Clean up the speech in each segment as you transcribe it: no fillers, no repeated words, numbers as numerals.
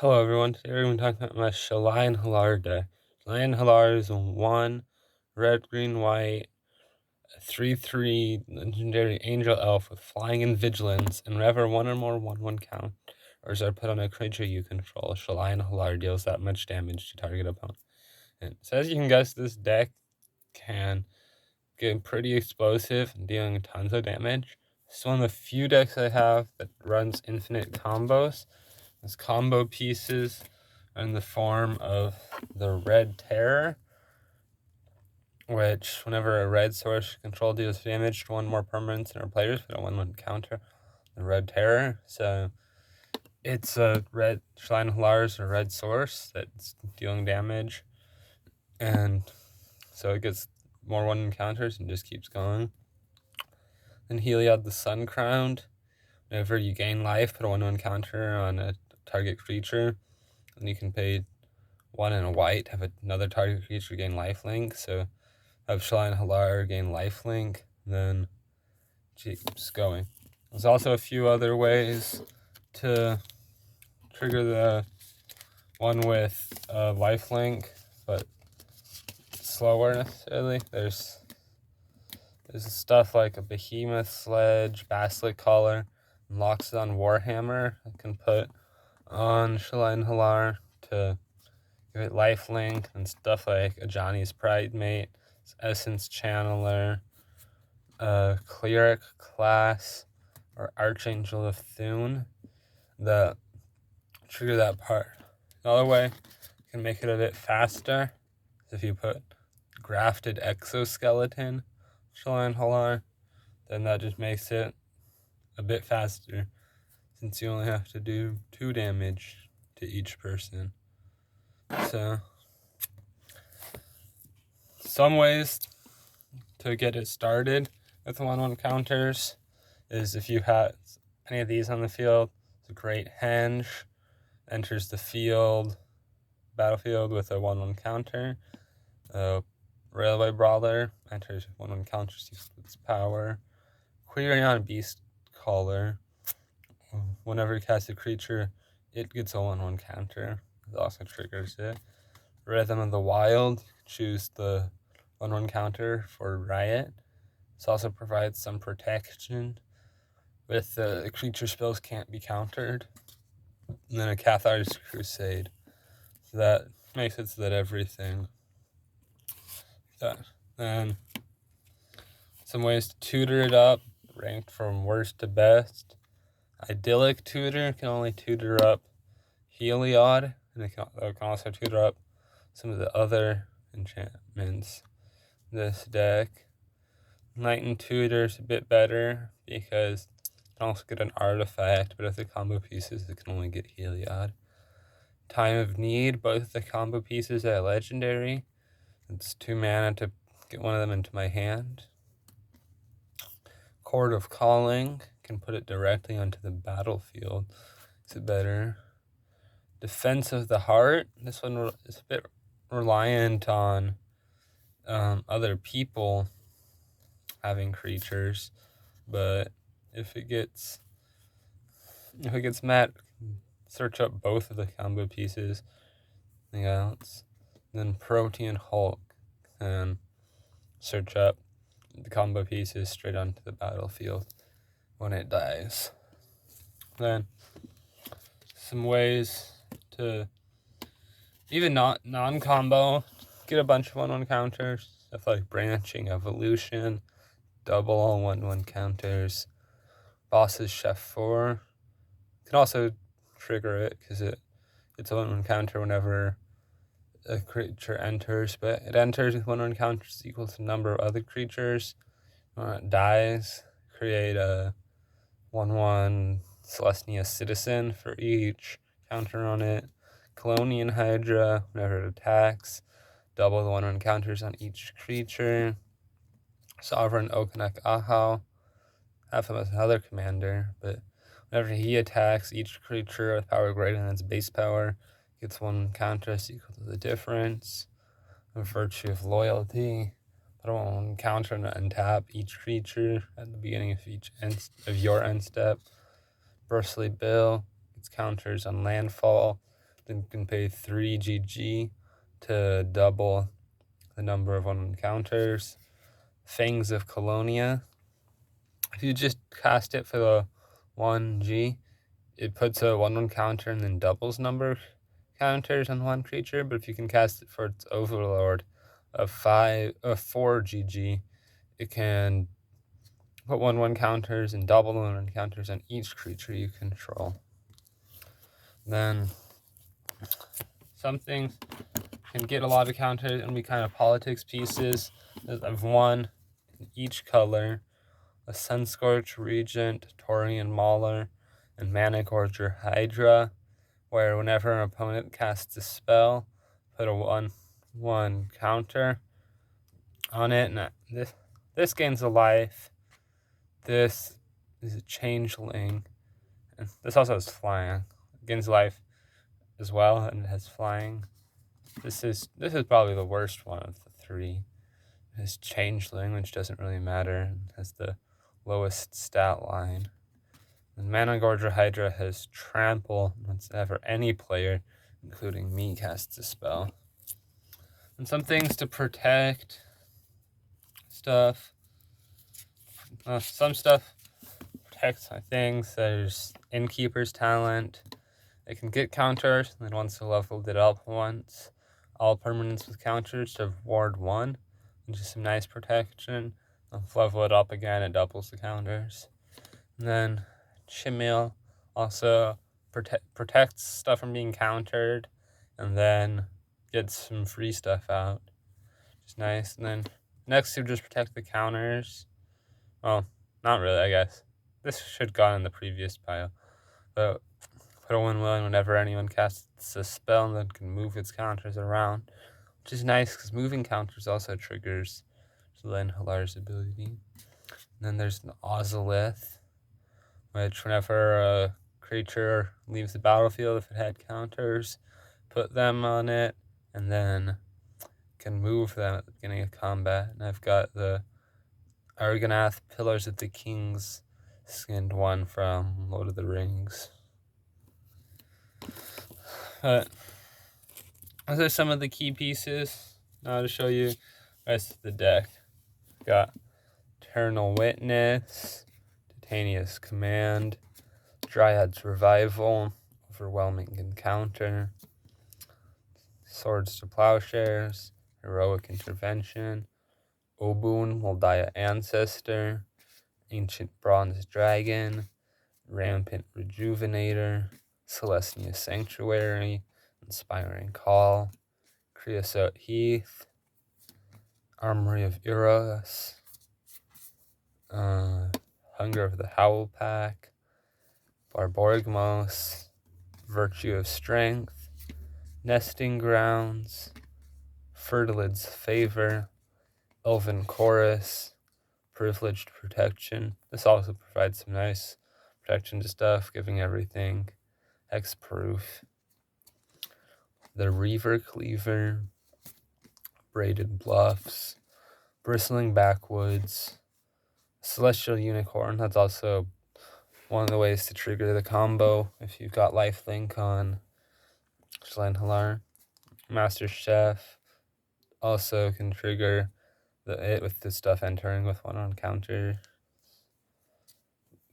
Hello everyone, today we're going to be talking about my Shalai and Hallar deck. Shalai and Hallar is a 1 red, green, white, 3/3 legendary angel elf with flying and vigilance, and whenever one or more 1/1 counters are put on a creature you control, Shalai and Hallar deals that much damage to target opponent. And so as you can guess, this deck can get pretty explosive and dealing tons of damage. It's one of the few decks I have that runs infinite combos. Its combo pieces are in the form of the Red Terror, which whenever a red source control deals damage to one more permanents in our players, we don't want one counter the Red Terror. So it's a red Shalai and Hallar is a red source that's dealing damage, and so it gets more one counters and just keeps going. Then Heliod the Sun Crowned. Whenever you gain life, put a 1/1 counter on a target creature, and you can pay 1 and a white, have another target creature gain lifelink. So have Shalai and Hallar gain lifelink, then keeps going. There's also a few other ways to trigger the one with lifelink, but slower necessarily. There's stuff like a Behemoth Sledge, Basilisk Collar, and Loxodon Warhammer I can put on Shalai and Hallar to give it lifelink, and stuff like a Johnny's Pridemate, Essence Channeler, Cleric Class, or Archangel of Thune that trigger that part. Another way you can make it a bit faster is if you put Grafted Exoskeleton Shalai and Hallar, then that just makes it a bit faster since you only have to do 2 damage to each person. So some ways to get it started with 1/1 counters is if you have any of these on the field. It's a great Henge, enters the battlefield with a 1/1 counter. Railway Brawler enters 1/1 counters with its power. Quirion Beast Caller, whenever you cast a creature, it gets a 1/1 counter. It also triggers it. Rhythm of the Wild, choose the 1/1 counter for Riot. This also provides some protection with the creature spells can't be countered. And then a Cathar's Crusade. So that makes it so that everything. Then some ways to tutor it up, ranked from worst to best. Idyllic Tutor can only tutor up Heliod, and it can also tutor up some of the other enchantments in this deck. Knight Tutor is a bit better because it can also get an artifact, but if the combo pieces, it can only get Heliod. Time of Need, both the combo pieces are legendary. It's 2 mana to get one of them into my hand. Chord of Calling, can put it directly onto the battlefield. Is it better? Defense of the Heart, this one is a bit reliant on other people having creatures, but if it gets mad, search up both of the combo pieces. Anything else? Then Protean Hulk can search up the combo pieces straight onto the battlefield when it dies. Then some ways to even not non-combo get a bunch of 1/1 counters, stuff like Branching Evolution, double all 1/1 counters. Boss's Chef 4 can also trigger it because it's a 1/1 counter whenever a creature enters, but it enters with 1/1 counters equal to the number of other creatures. When it dies, create a 1/1 Celestia Citizen for each counter on it. Colonian Hydra, whenever it attacks, double the 1/1 counters on each creature. Sovereign Okanek Ahau, have him as another commander, but whenever he attacks, each creature with power greater than its base power gets 1 counter equal to the difference. A Virtue of Loyalty, put 1 counter and untap each creature at the beginning of your end step. Bristly Bill, its counters on landfall, then you can pay 3 GG to double the number of 1/1 counters. Fangs of Colonia. If you just cast it for the 1G, it puts a 1/1 counter and then doubles number of counters on one creature. But if you can cast it for its Overlord of 4 GG, it can put 1/1 counters and double the 1/1 counters on each creature you control. Then some things can get a lot of counters and be kind of politics pieces. I've one in each color: a Sunscorch Regent, Taurian Mauler, and Mana Gorger Hydra, where whenever an opponent casts a spell, put a 1/1 counter on it, and this gains a life. This is a Changeling, and this also has flying. It gains life as well, and it has flying. This is probably the worst one of the three. It has Changeling, which doesn't really matter, and has the lowest stat line. And Mana Gorger Hydra has Trample whenever any player, including me, casts a spell. And some things to protect stuff. Some stuff protects my things. There's Innkeeper's Talent. It can get counters, and then once you leveled it up once, all permanents with counters have Ward 1, which is some nice protection. If level it up again, it doubles the counters. And then Chimil also protects stuff from being countered, and then gets some free stuff out, which is nice. And then next, you just protect the counters. Well, not really, I guess. This should have gone in the previous pile. But put a 1/1 whenever anyone casts a spell and then can move its counters around, which is nice because moving counters also triggers Shalai and Hallar's ability. And then there's an Ozolith, which whenever a creature leaves the battlefield, if it had counters, put them on it, and then can move them at the beginning of combat. And I've got the Argonath Pillars of the Kings skinned one from Lord of the Rings. But those are some of the key pieces. Now to show you the rest of the deck. Got Eternal Witness, Titania's Command, Dryad's Revival, Overwhelming Encounter, Swords to Plowshares, Heroic Intervention, Obun Moldiah Ancestor, Ancient Bronze Dragon, Rampant Rejuvenator, Celestia Sanctuary, Inspiring Call, Creosote Heath, Armory of Eros, Hunger of the Howl Pack, Barborgmos, Virtue of Strength, Nesting Grounds, Fertilid's Favor, Elven Chorus, Privileged Protection. This also provides some nice protection to stuff, giving everything hexproof. The Reaver Cleaver, Braided Bluffs, Bristling Backwoods, Celestial Unicorn. That's also one of the ways to trigger the combo if you've got lifelink on Shalai and Hallar. Master Chef also can trigger it with the stuff entering with 1/1 counter.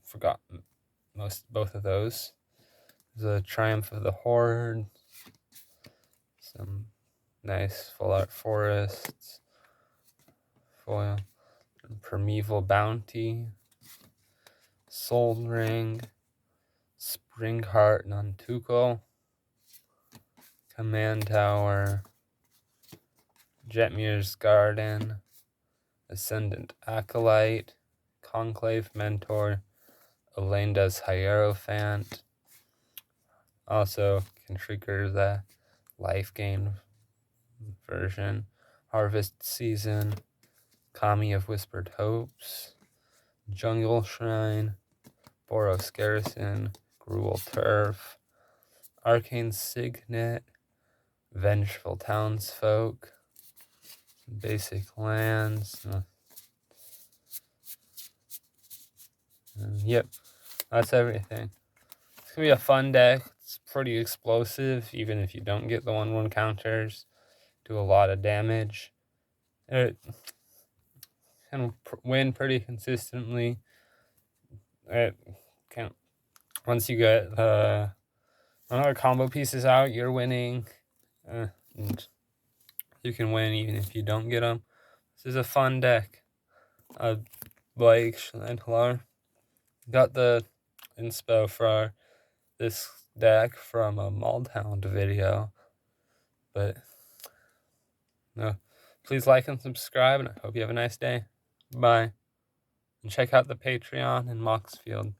Forgot both of those. The Triumph of the Horde, some nice full art forests, foil, Primeval Bounty, Soul Ring, Springheart Nantuko, Command Tower, Jetmir's Garden, Ascendant Acolyte, Conclave Mentor, Olenda's Hierophant. Also can trigger the life gain version. Harvest Season, Kami of Whispered Hopes, Jungle Shrine, Boros Garrison, Gruul Turf, Arcane Signet, Vengeful Townsfolk, Basic Lands. Yep, that's everything. It's going to be a fun deck. It's pretty explosive, even if you don't get the 1/1 counters. Do a lot of damage. It can win pretty consistently. It can, once you get another combo pieces out, you're winning. And you can win even if you don't get them. This is a fun deck. I like Shalai and Hallar. Got the inspo for this deck from a Mauled video. But no, please like and subscribe, and I hope you have a nice day. Bye. And check out the Patreon and Moxfield.